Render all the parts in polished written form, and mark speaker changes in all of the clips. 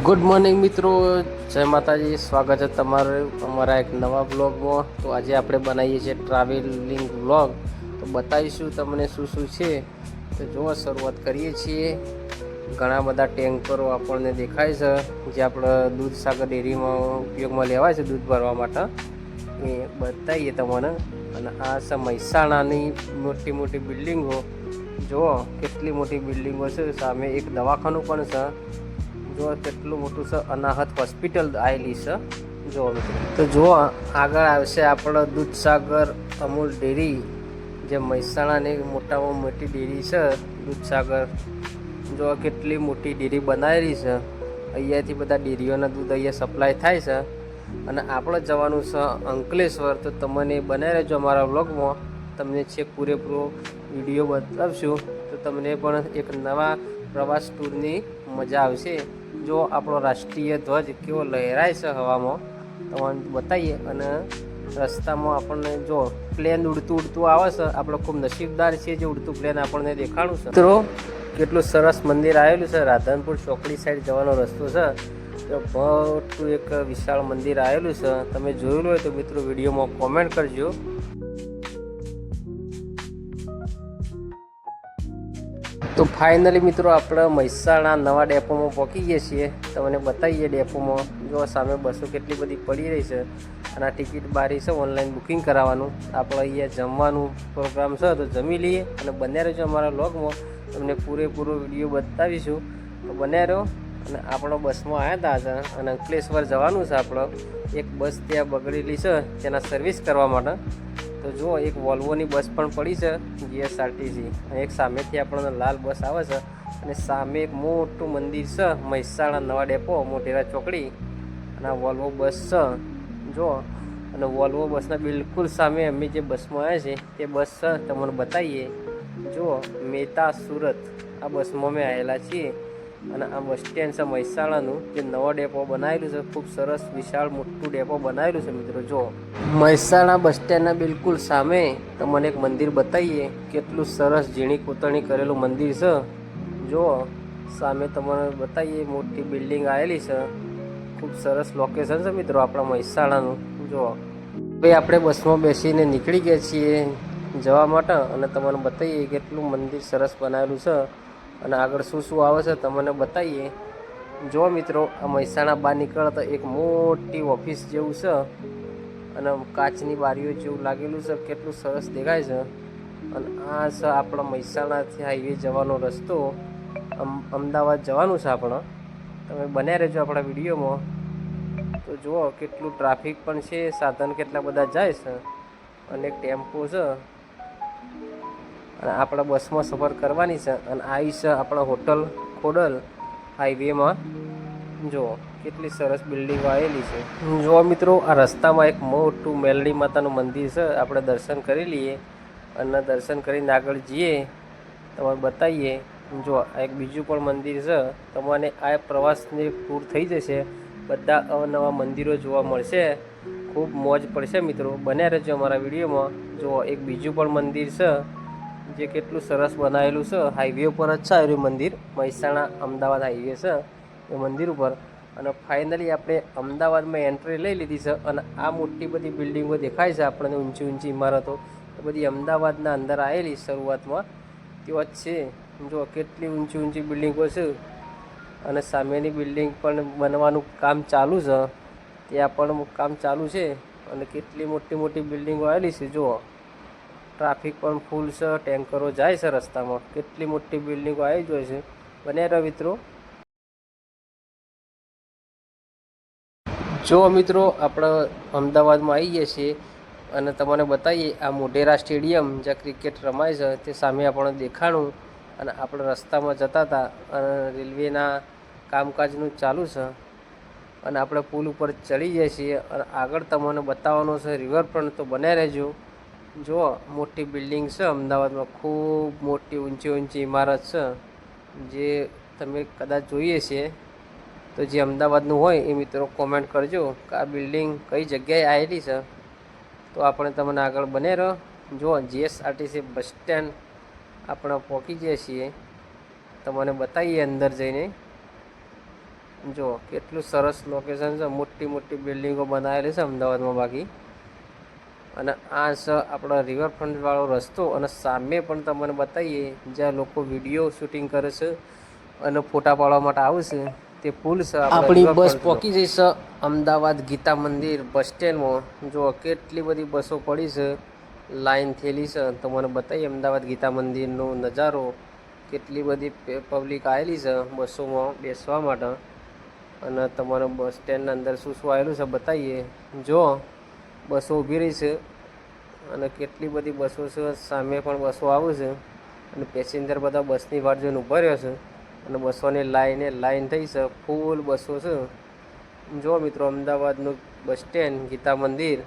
Speaker 1: Good morning મિત્રો, જય માતાજી। સ્વાગત છે તમારું અમારા એક નવા બ્લોગમાં। તો આજે આપણે બનાવીએ છીએ ટ્રાવેલિંગ બ્લોગ। તો બતાવીશું તમને શું શું છે। તો જો શરૂઆત કરીએ છીએ। ઘણા બધા ટેન્કરો આપણને દેખાય છે જે આપણે દૂધસાગર ડેરીમાં ઉપયોગમાં લેવાય છે દૂધ ભરવા માટે, એ બતાવીએ તમને। અને આ છે મહેસાણાની મોટી મોટી બિલ્ડિંગો। જુઓ કેટલી મોટી બિલ્ડિંગો છે। સામે એક દવાખાનું પણ છે। જો કેટલું મોટું છે, અનાહત હોસ્પિટલ આવેલી છે। જો તો જુઓ આગળ આવશે આપણો દૂધસાગર અમૂલ ડેરી, જે મહેસાણાની મોટામાં મોટી ડેરી છે દૂધસાગર। જો કેટલી મોટી ડેરી બનાવેલી છે। અહીંયાથી બધા ડેરીઓના દૂધ અહીંયા સપ્લાય થાય છે। અને આપણે જવાનું છે અંકલેશ્વર। તો તમને બનાવી રહેજો અમારા વ્લોગમાં, તમને છેક પૂરેપૂરો વિડીયો બતાવશું। તો તમને પણ એક નવા પ્રવાસ ટૂરની મજા આવશે। જો આપણો રાષ્ટ્રીય ધ્વજ કેવો લહેરાય છે હવામાં, તમને બતાવીએ। અને રસ્તામાં આપણને જો પ્લેન ઉડતું ઉડતું આવે છે। આપણે ખૂબ નસીબદાર છીએ જે ઉડતું પ્લેન આપણને દેખાડું છે। મિત્રો કેટલું સરસ મંદિર આવેલું છે। રાધનપુર ચોકડી સાઈડ જવાનો રસ્તો છે। તો મોટું એક વિશાળ મંદિર આવેલું છે। તમે જોયેલું હોય તો મિત્રો વિડીયોમાં કોમેન્ટ કરજો। તો ફાઇનલી મિત્રો આપણે મહેસાણા નવા ડેપોમાં પહોંચી ગયા છીએ। તમને બતાવીએ ડેપોમાં। જો સામે બસો કેટલી બધી પડી રહી છે। અને આ ટિકિટ બારી છે, ઓનલાઈન બુકિંગ કરાવવાનું। આપણે અહીંયા જમવાનું પ્રોગ્રામ છે, તો જમી લઈએ અને બન્યા રહેજો અમારા વ્લોગમાં, તમને પૂરેપૂરો વિડીયો બતાવીશું। તો બન્યા રહો। અને આપણો બસમાં આવ્યા હતા અને અંકલેશ્વર જવાનું છે। આપણો એક બસ ત્યાં બગડેલી છે, તેના સર્વિસ કરવા માટે। તો જુઓ એક વોલ્વોની બસ પણ પડી છે જીએસઆરટીસી, અને એક સામેથી આપણને લાલ બસ આવે છે। અને સામે એક મોટું મંદિર છે મહેસાણા નવા ડેપો મોટેરા ચોકડી, અને આ વોલ્વો બસ છે જુઓ। અને વોલ્વો બસના બિલકુલ સામે અમે જે બસમાં આવ્યા છે તે બસ છે, તમને બતાવીએ। જુઓ મહેતા સુરત, આ બસમાં અમે આવેલા છીએ। અને આ બસ સ્ટેન્ડ છે મહેસાણાનું, જે નવો ડેપો બનાવેલું છે। ખૂબ સરસ વિશાળ મોટું ડેપો બનાવેલું છે મિત્રો। જુઓ મહેસાણા બસ સ્ટેન્ડના બિલકુલ સામે તમને એક મંદિર બતાવીએ। કેટલું સરસ ઝીણી કોતરણી કરેલું મંદિર છે। જુઓ સામે તમને બતાવીએ, મોટી બિલ્ડિંગ આવેલી છે। ખૂબ સરસ લોકેશન છે મિત્રો આપણા મહેસાણાનું। જુઓ ભાઈ આપણે બસમાં બેસીને નીકળી ગયા છીએ જવા માટે, અને તમને બતાવીએ કેટલું મંદિર સરસ બનાવેલું છે। અને આગળ શું શું આવે છે તમને બતાવીએ। જો મિત્રો આ મહેસાણા બહાર નીકળો તો એક મોટી ઓફિસ જેવું છે, અને કાચની બારીઓ જેવું લાગેલું છે। કેટલું સરસ દેખાય છે। અને આ છે આપણા મહેસાણાથી હાઈવે જવાનો રસ્તો, અમદાવાદ જવાનું છે આપણે। તમે બન્યા રહેજો આપણા વિડીયોમાં। તો જુઓ કેટલું ટ્રાફિક પણ છે, સાધન કેટલા બધા જાય છે, અને એક ટેમ્પો છે। અને આપણા બસમાં સફર કરવાની છે। અને આવી છે આપણા હોટલ ખોડલ હાઈવેમાં। જુઓ કેટલી સરસ બિલ્ડિંગો આવેલી છે। જુઓ મિત્રો આ રસ્તામાં એક મોટું મેલડી માતાનું મંદિર છે, આપણે દર્શન કરી લઈએ। અને દર્શન કરીને આગળ જઈએ તમને બતાવીએ। જો આ એક બીજું પણ મંદિર છે, તમને આ પ્રવાસની ટૂર થઈ જશે। બધા અવનવા મંદિરો જોવા મળશે, ખૂબ મોજ પડશે મિત્રો। બન્યા રહેજો અમારા વિડીયોમાં। જુઓ એક બીજું પણ મંદિર છે, જે કેટલું સરસ બનાવેલું છે। હાઈવે ઉપર જ છે આવ્યું મંદિર, મહેસાણા અમદાવાદ હાઈવે છે એ મંદિર ઉપર। અને ફાઇનલી આપણે અમદાવાદમાં એન્ટ્રી લઈ લીધી છે। અને આ મોટી બધી બિલ્ડિંગો દેખાય છે આપણને, ઊંચી ઊંચી ઇમારતો, એ બધી અમદાવાદના અંદર આવેલી શરૂઆતમાં તેઓ જ છે। જો કેટલી ઊંચી ઊંચી બિલ્ડિંગો છે। અને સામેની બિલ્ડિંગ પણ બનવાનું કામ ચાલુ છે, ત્યાં પણ કામ ચાલુ છે। અને કેટલી મોટી મોટી બિલ્ડિંગો આવેલી છે। જુઓ ટ્રાફિક પણ ફૂલ છે, ટેન્કરો જાય છે રસ્તામાં। કેટલી મોટી બિલ્ડિંગો આવી જાય છે। બન્યા રહો મિત્રો। જો મિત્રો આપણે અમદાવાદમાં આવી ગયા છીએ, અને તમને બતાવીએ આ મોઢેરા સ્ટેડિયમ જ્યાં ક્રિકેટ રમાય છે તે સામે આપણને દેખાણું। અને આપણે રસ્તામાં જતા હતા, અને રેલવેના કામકાજનું ચાલુ છે, અને આપણે પુલ ઉપર ચડી જઈએ છીએ। અને આગળ તમને બતાવવાનો છે રિવરફ્રન્ટ, તો બન્યા રહેજો। જુઓ મોટી બિલ્ડિંગ છે અમદાવાદમાં, ખૂબ મોટી ઊંચી ઊંચી ઇમારત છે, જે તમે કદાચ જોઈએ છે। તો જે અમદાવાદનું હોય એ મિત્રો કોમેન્ટ કરજો કે આ બિલ્ડિંગ કઈ જગ્યાએ આવેલી છે। તો આપણે તમને આગળ બન્યા રહો। જુઓ જીએસઆરટીસી બસ સ્ટેન્ડ આપણે પહોંચી જઈએ છીએ, તમને બતાવીએ અંદર જઈને। જો કેટલું સરસ લોકેશન છે, મોટી મોટી બિલ્ડિંગો બનાવેલી છે અમદાવાદમાં બાકી. અને આ છે આપણો રિવરફ્રન્ટવાળો રસ્તો, અને સામે પણ તમને બતાવીએ જ્યાં લોકો વિડીયો શૂટિંગ કરે છે અને ફોટા પાડવા માટે આવશે તે પુલ છે. આપણી બસ પહોંચી જઈશ અમદાવાદ ગીતા મંદિર બસ સ્ટેન્ડમાં. જો કેટલી બધી બસો પડી છે, લાઈન થયેલી છે. તમને બતાવીએ અમદાવાદ ગીતા મંદિરનો નજારો. કેટલી બધી પબ્લિક આવેલી છે બસોમાં બેસવા માટે. અને તમારે બસ સ્ટેન્ડના અંદર શું શું આવેલું છે બતાવીએ. જો બસો ઊભી રહી છે અને કેટલી બધી બસો છે, સામે પણ બસો આવે છે અને પેસેન્જર બધા બસની વાટ જોઈને ઊભા રહ્યા છે. અને બસોની લાઈન થઈ છે, ફૂલ બસો છે. જો મિત્રો અમદાવાદનું બસ સ્ટેન્ડ ગીતા મંદિર.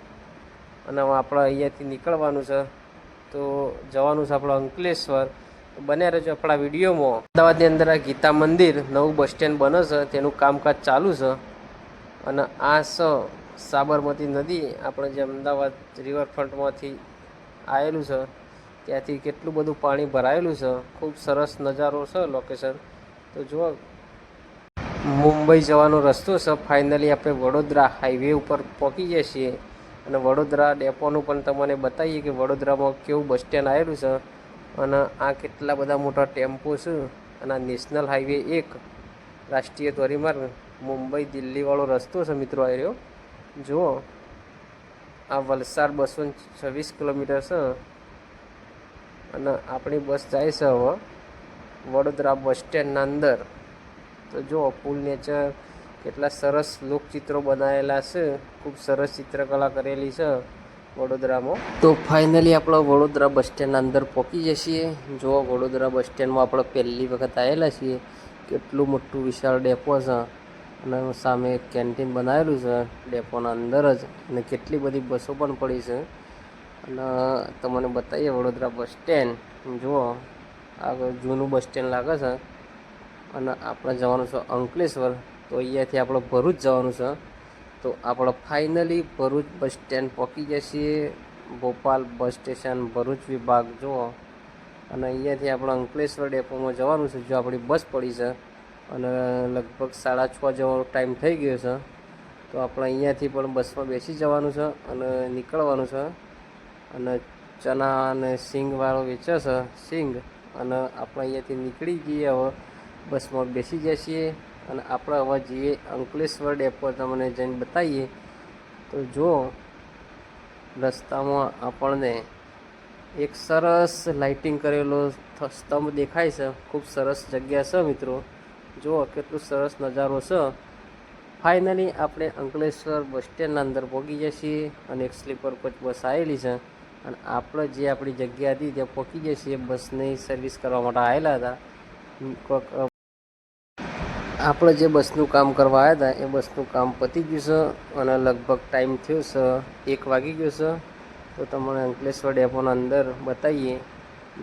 Speaker 1: અને આપણે અહીંયાથી નીકળવાનું છે, તો જવાનું છે આપણે અંકલેશ્વર. બન્યા રહેજો આપણા વિડીયોમાં. અમદાવાદની અંદર આ ગીતા મંદિર નવું બસ સ્ટેન્ડ બને છે, તેનું કામકાજ ચાલુ છે. અને આ સાબરમતી નદી આપણે જે અમદાવાદ રિવરફ્રન્ટમાંથી આવેલું છે ત્યાંથી કેટલું બધું પાણી ભરાયેલું છે. ખૂબ સરસ નજારો છે લોકેશન. તો જુઓ મુંબઈ જવાનો રસ્તો છે. ફાઇનલી આપણે વડોદરા હાઈવે ઉપર પહોંચી જઈએ છીએ. અને વડોદરા ડેપોનું પણ તમને બતાવીએ કે વડોદરામાં કેવું બસ સ્ટેન્ડ આવેલું છે. અને આ કેટલા બધા મોટા ટેમ્પો છે. અને આ નેશનલ હાઈવે 1 રાષ્ટ્રીય ધોરીમાર્ગ મુંબઈ દિલ્હીવાળો રસ્તો છે મિત્રો. આવ્યો જુઓ આ વલસાડ 226 કિલોમીટર છે. અને આપણી બસ જાય છે હવે વડોદરા બસ સ્ટેન્ડના અંદર. તો જુઓ પુલ નેચર કેટલા સરસ લોકચિત્રો બનાવેલા છે. ખૂબ સરસ ચિત્રકલા કરેલી છે વડોદરામાં. તો ફાઇનલી આપણે વડોદરા બસ સ્ટેન્ડના અંદર પહોંચી જઈએ છીએ. જુઓ વડોદરા બસ સ્ટેન્ડમાં આપણે પહેલી વખત આવેલા છીએ. કેટલું મોટું વિશાળ ડેપો છે. અને સામે એક કેન્ટીન બનાવેલું છે ડેપોના અંદર જ. અને કેટલી બધી બસો પણ પડી છે. અને તમને બતાવીએ વડોદરા બસ સ્ટેન્ડ. જુઓ આ જૂનું બસ સ્ટેન્ડ લાગે છે. અને આપણે જવાનું છે અંકલેશ્વર. તો અહીંયાથી આપણે ભરૂચ જવાનું છે. તો આપણે ફાઇનલી ભરૂચ બસ સ્ટેન્ડ પહોંચી જઈએ છીએ. ભોપાલ બસ સ્ટેશન ભરૂચ વિભાગ જુઓ. અને અહીંયાથી આપણે અંકલેશ્વર ડેપોમાં જવાનું છે. જો આપણી બસ પડી છે અને લગભગ 6:30 જેવો ટાઈમ થઈ ગયો છે. તો આપણે અહીંયાથી પણ બસમાં બેસી જવાનું છે અને નીકળવાનું છે. અને ચણા અને સિંગવાળો વેચે છે સિંગ. અને આપણે અહીંયાથી નીકળી જઈએ. હવે બસમાં બેસી જઈએ છીએ અને આપણે હવે જઈએ અંકલેશ્વર ડેપો. તમને જઈને બતાવીએ. તો જો રસ્તામાં આપણને એક સરસ લાઇટિંગ કરેલો સ્તંભ દેખાય છે. ખૂબ સરસ જગ્યા છે મિત્રો. જુઓ કેટલું સરસ નજારો છે. ફાઇનલી આપણે અંકલેશ્વર બસ સ્ટેન્ડના અંદર પહોંચી જઈએ છીએ. અને એક સ્લીપર કોચ બસ આવેલી છે. અને આપણે જે આપણી જગ્યા હતી ત્યાં પહોંચી જઈએ છીએ. બસની સર્વિસ કરવા માટે આવેલા હતા. આપણે જે બસનું કામ કરવા આવ્યા હતા એ બસનું કામ પતી ગયું છે. અને લગભગ ટાઈમ થયો છે 1 વાગી ગયો છે. તો તમને અંકલેશ્વર ડેપોના અંદર બતાવીએ.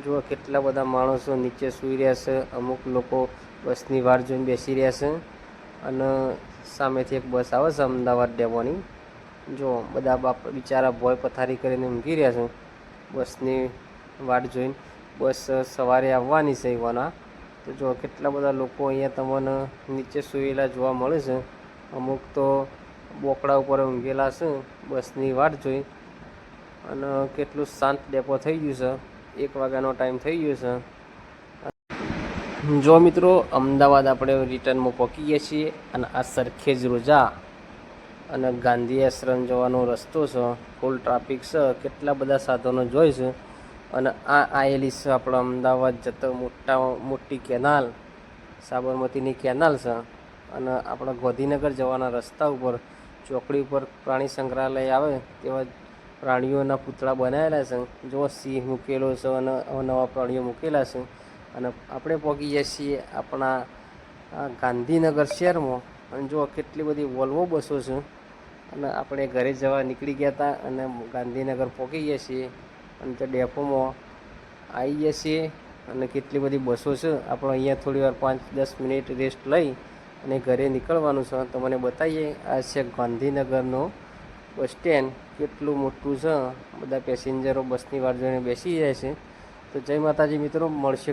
Speaker 1: જુઓ કેટલા બધા માણસો નીચે સૂઈ રહ્યા છે. અમુક લોકો બસની વાટ જોઈને બેસી રહ્યા છે. અને સામેથી એક બસ આવે છે અમદાવાદ ડેપોની. જો બધા બાપ બિચારા ભોય પથારી કરીને ઊંઘી રહ્યા છે બસની વાટ જોઈને. બસ સવારે આવવાની છે એવાના. તો જો કેટલા બધા લોકો અહીંયા તમને નીચે સૂયેલા જોવા મળે છે. અમુક તો બોકડા ઉપર ઊંઘેલા છે બસની વાટ જોઈ. અને કેટલું શાંત ડેપો થઈ ગયું છે. 1 વાગ્યાનો ટાઈમ થઈ ગયો છે. જો મિત્રો અમદાવાદ આપણે રિટર્નમાં પહોંચી ગયા છીએ. અને આ સરખેજ રોજા અને ગાંધી આશ્રમ જવાનો રસ્તો છે. ફૂલ ટ્રાફિક છે. કેટલા બધા સાધનો જોઈ છે. અને આ આવેલી છે આપણા અમદાવાદ જતો મોટી કેનાલ, સાબરમતીની કેનાલ છે. અને આપણા ગાંધીનગર જવાના રસ્તા ઉપર ચોકડી ઉપર પ્રાણી સંગ્રહાલય આવે તેવા પ્રાણીઓના પૂતળા બનાવેલા છે. જો સિંહ મૂકેલો છે અને નવા પ્રાણીઓ મૂકેલા છે. અને આપણે પહોંચી જઈએ છીએ આપણા ગાંધીનગર શહેરમાં. અને જો કેટલી બધી વોલ્વો બસો છે. અને આપણે ઘરે જવા નીકળી ગયા હતા અને ગાંધીનગર પહોંચી ગયા છીએ. અને તે ડેપોમાં આવી ગયા છીએ. અને કેટલી બધી બસો છે. આપણે અહીંયા થોડી વાર 5-10 મિનિટ રેસ્ટ લઈ અને ઘરે નીકળવાનું છે. તો મને બતાવીએ. આ છે ગાંધીનગરનો બસ સ્ટેન્ડ. કેટલું મોટું છે. બધા પેસેન્જરો બસની વાટ જોઈને બેસી જાય છે. તો જય માતાજી મિત્રો, મળશે